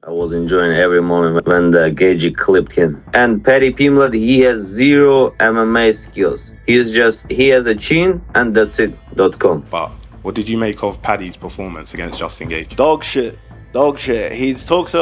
I was enjoying every moment when the Gagey clipped him. And Paddy Pimblett, he has zero MMA skills. He has a chin and that's it. .com. But what did you make of Paddy's performance against Justin Gaethje? Dog shit. He talks an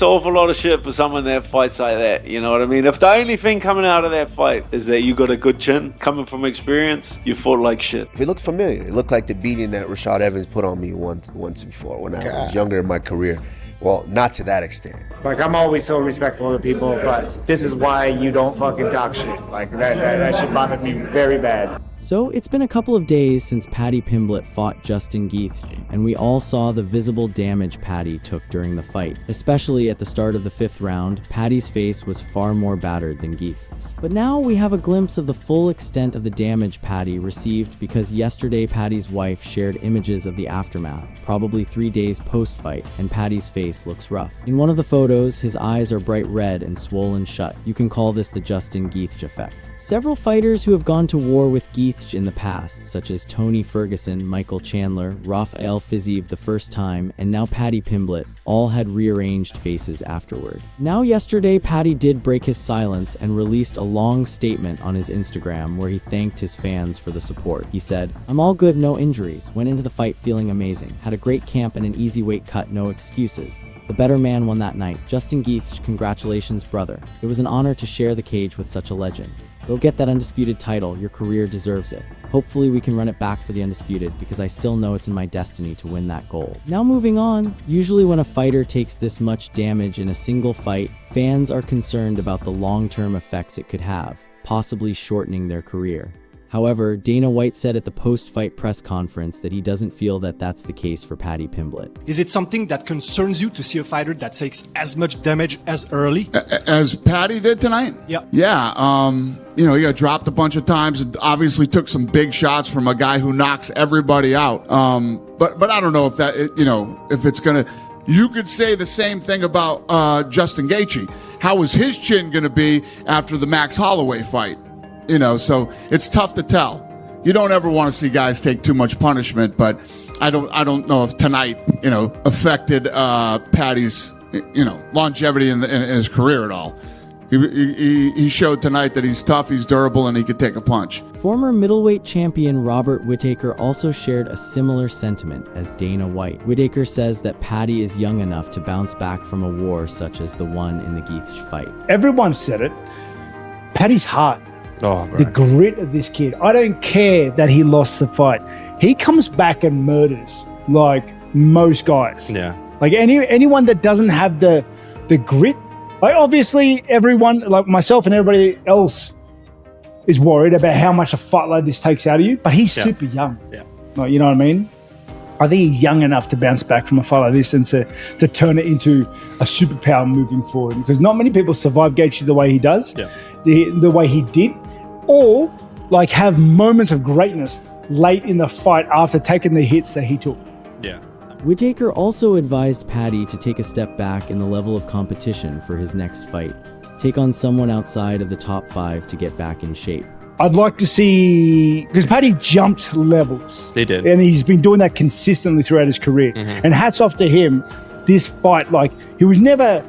awful lot of shit for someone that fights like that. You know what I mean? If the only thing coming out of that fight is that you got a good chin, coming from experience, you fought like shit. It looked familiar. It looked like the beating that Rashad Evans put on me once before when I was younger in my career. Well, not to that extent. Like, I'm always so respectful of people, but this is why you don't fucking talk shit. Like, that shit bothered me very bad. So, it's been a couple of days since Paddy Pimblett fought Justin Gaethje, and we all saw the visible damage Paddy took during the fight. Especially at the start of the 5th round, Paddy's face was far more battered than Gaethje's. But now we have a glimpse of the full extent of the damage Paddy received because yesterday Paddy's wife shared images of the aftermath, probably 3 days post-fight, and Paddy's face looks rough. In one of the photos, his eyes are bright red and swollen shut. You can call this the Justin Gaethje effect. Several fighters who have gone to war with Gaethje in the past, such as Tony Ferguson, Michael Chandler, Rafael Fiziev the first time, and now Paddy Pimblett, all had rearranged faces afterward. Now yesterday, Paddy did break his silence and released a long statement on his Instagram where he thanked his fans for the support. He said, "I'm all good, no injuries. Went into the fight feeling amazing. Had a great camp and an easy weight cut, no excuses. The better man won that night. Justin Gaethje, congratulations, brother. It was an honor to share the cage with such a legend. Go get that undisputed title, your career deserves it. Hopefully we can run it back for the undisputed because I still know it's in my destiny to win that gold." Now moving on, usually when a fighter takes this much damage in a single fight, fans are concerned about the long-term effects it could have, possibly shortening their career. However, Dana White said at the post-fight press conference that he doesn't feel that that's the case for Paddy Pimblett. Is it something that concerns you to see a fighter that takes as much damage as early? As Paddy did tonight? Yeah. Yeah. He got dropped a bunch of times. Obviously took some big shots from a guy who knocks everybody out. But I don't know if that, if it's going to... You could say the same thing about Justin Gaethje. How was his chin going to be after the Max Holloway fight? So it's tough to tell. You don't ever want to see guys take too much punishment, but I don't know if tonight, affected Paddy's, longevity in his career at all. He showed tonight that he's tough, he's durable, and he could take a punch. Former middleweight champion Robert Whittaker also shared a similar sentiment as Dana White. Whittaker says that Paddy is young enough to bounce back from a war such as the one in the Gaethje fight. Everyone said it. Paddy's heart. Oh, bro. The grit of this kid. I don't care that he lost the fight. He comes back and murders like most guys. Yeah. Like anyone that doesn't have the grit. Like obviously everyone, like myself and everybody else, is worried about how much a fight like this takes out of you. But he's super young. Yeah. Like, you know what I mean? I think he's young enough to bounce back from a fight like this and to turn it into a superpower moving forward. Because not many people survive Gaethje the way he does, the way he did, or like have moments of greatness late in the fight after taking the hits that he took. Yeah. Whittaker also advised Paddy to take a step back in the level of competition for his next fight. Take on someone outside of the top 5 to get back in shape. I'd like to see, because Paddy jumped levels. He did. And he's been doing that consistently throughout his career. Mm-hmm. And hats off to him, this fight, like, he was never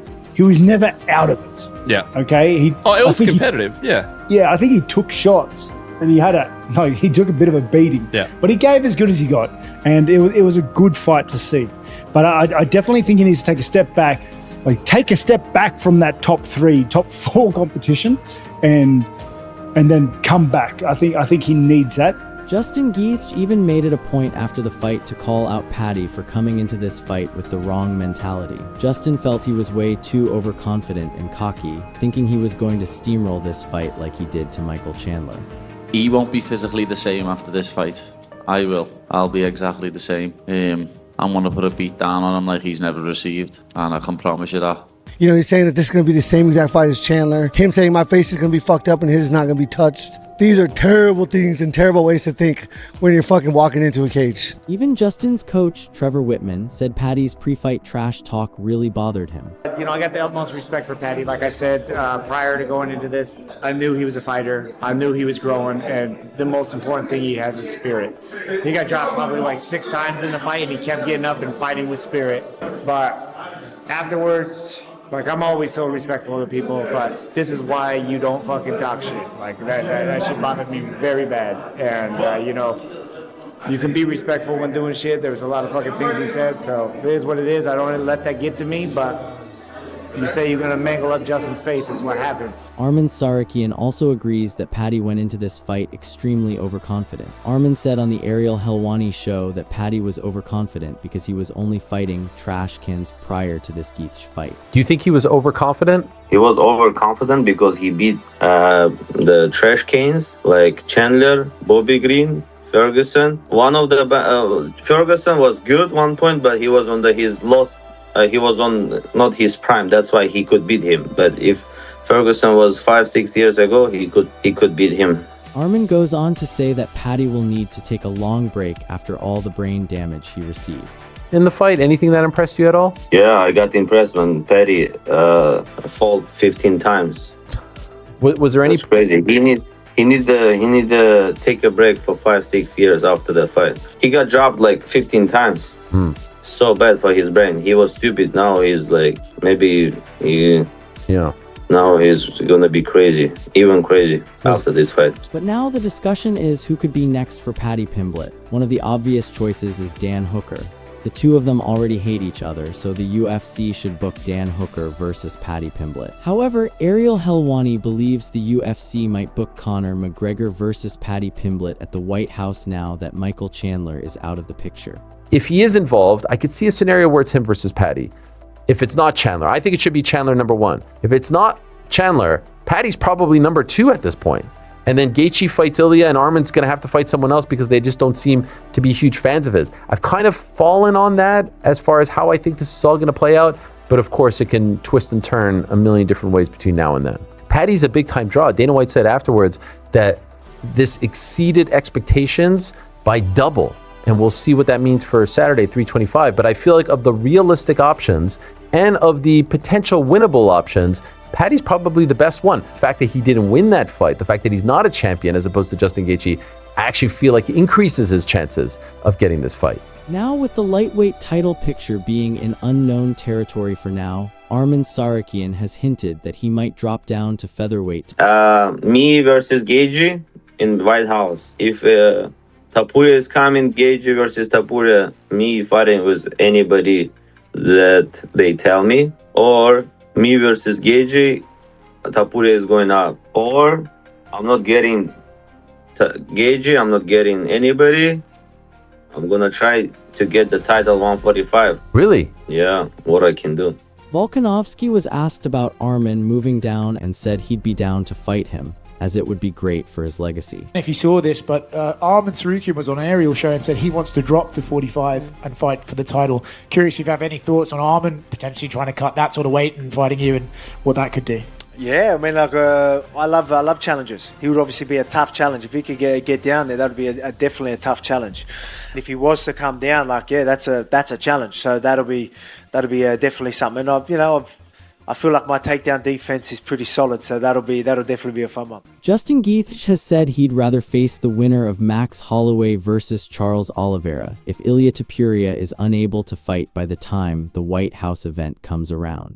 out of it. Yeah. Okay? It was competitive, yeah. Yeah, I think he took shots and he took a bit of a beating. Yeah. But he gave as good as he got. And it was a good fight to see. But I definitely think he needs to take a step back. Like, take a step back from that top 3, top 4 competition and then come back. I think he needs that. Justin Gaethje even made it a point after the fight to call out Paddy for coming into this fight with the wrong mentality. Justin felt he was way too overconfident and cocky, thinking he was going to steamroll this fight like he did to Michael Chandler. He won't be physically the same after this fight. I will. I'll be exactly the same. I'm going to put a beat down on him like he's never received, and I can promise you that. He's saying that this is going to be the same exact fight as Chandler. Him saying my face is going to be fucked up and his is not going to be touched. These are terrible things and terrible ways to think when you're fucking walking into a cage. Even Justin's coach, Trevor Whitman, said Paddy's pre-fight trash talk really bothered him. I got the utmost respect for Paddy. Like I said prior to going into this, I knew he was a fighter. I knew he was growing, and the most important thing he has is spirit. He got dropped probably like 6 times in the fight, and he kept getting up and fighting with spirit. But Afterwards, like, I'm always so respectful of people, but this is why you don't fucking talk shit. Like, that shit bothered me very bad. And, you know, you can be respectful when doing shit. There was a lot of fucking things he said, so it is what it is. I don't really let that get to me, but you say you're going to mangle up Justin's face, is what happens. Arman Sarakian also agrees that Paddy went into this fight extremely overconfident. Arman said on the Ariel Helwani show that Paddy was overconfident because he was only fighting trash cans prior to this Geith fight. Do you think he was overconfident? He was overconfident because he beat the trash cans like Chandler, Bobby Green, Ferguson. One of the Ferguson was good one point, but he was on his lost. He was on not his prime. That's why he could beat him. But if Ferguson was 5-6 years ago, he could beat him. Arman goes on to say that Paddy will need to take a long break after all the brain damage he received. In the fight, anything that impressed you at all? Yeah, I got impressed when Paddy fell 15 times. Was there any? That's crazy. He need to take a break for 5-6 years after the fight. He got dropped like 15 times. So bad for his brain. He was stupid. Now he's like, maybe now he's gonna be crazy, even crazy after this fight. But now the discussion is who could be next for Paddy Pimblett. One of the obvious choices is Dan Hooker. The two of them already hate each other, so the UFC should book Dan Hooker versus Paddy Pimblett. However, Ariel Helwani believes the UFC might book Conor McGregor versus Paddy Pimblett at the White House now that Michael Chandler is out of the picture. If he is involved, I could see a scenario where it's him versus Paddy. If it's not Chandler, I think it should be Chandler number one. If it's not Chandler, Paddy's probably number two at this point. And then Gaethje fights Ilya, and Arman's going to have to fight someone else because they just don't seem to be huge fans of his. I've kind of fallen on that as far as how I think this is all going to play out. But of course, it can twist and turn a million different ways between now and then. Paddy's a big-time draw. Dana White said afterwards that this exceeded expectations by double. And we'll see what that means for Saturday, 325. But I feel like of the realistic options and of the potential winnable options, Paddy's probably the best one. The fact that he didn't win that fight, the fact that he's not a champion as opposed to Justin Gaethje, I actually feel like increases his chances of getting this fight. Now with the lightweight title picture being in unknown territory for now, Arman Sarakian has hinted that he might drop down to featherweight. Me versus Gaethje in White House. If Tapuria is coming, Gaethje versus Tapuria, me fighting with anybody that they tell me, or me versus Gaethje, Tapuria is going up, or I'm not getting Gaethje, I'm not getting anybody. I'm gonna try to get the title 145. Really? Yeah, what I can do. Volkanovski was asked about Arman moving down and said he'd be down to fight him, as it would be great for his legacy. If you saw this, but Arman Sarakian was on Ariel show and said he wants to drop to 45 and fight for the title. Curious if you have any thoughts on Arman potentially trying to cut that sort of weight and fighting you and what that could do. Yeah, I mean, like I love challenges. He would obviously be a tough challenge. If he could get down there, that would be definitely a tough challenge. If he was to come down, like that's a challenge. So that'll be definitely something. And I feel like my takedown defense is pretty solid, so that'll definitely be a fun one. Justin Gaethje has said he'd rather face the winner of Max Holloway versus Charles Oliveira if Ilia Topuria is unable to fight by the time the White House event comes around.